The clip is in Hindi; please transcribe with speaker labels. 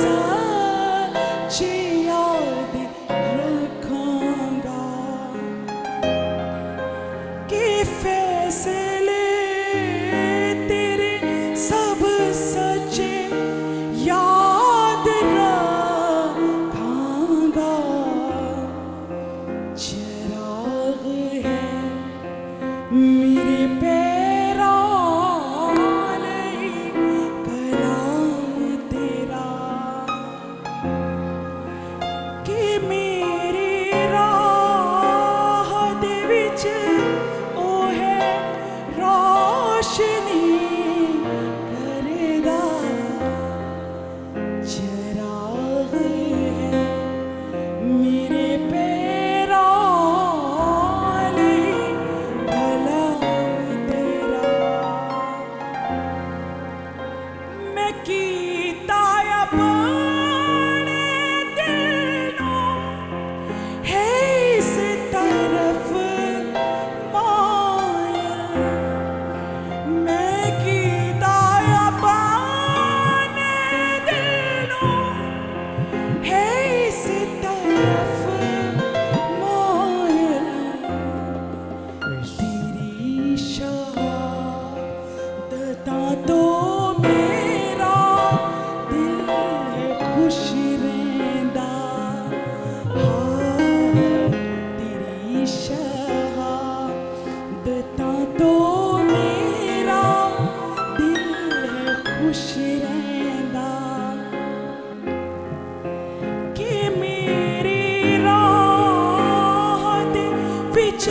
Speaker 1: सच याद रखूंगा कि फैसले तेरे सब सच याद रखूंगा। चिराग है मेरे पैरों नहीं कलाम तेरा कि मेरी राह दे विच ओ है रोशनी करेगा। चिराग है मेरे पैरों नहीं कलाम तेरा। मैं कीता अपने दिल नूं है इस तरफ मायल। मैं कीता अपने दिल नूं है इस तरफ मायल। तेरी शहादतां तो मेरा दिल है खुश रहंदा। हाँ, तेरी शहादतां तो मेरा दिल है खुश रहंदा कि मेरी राह दे विच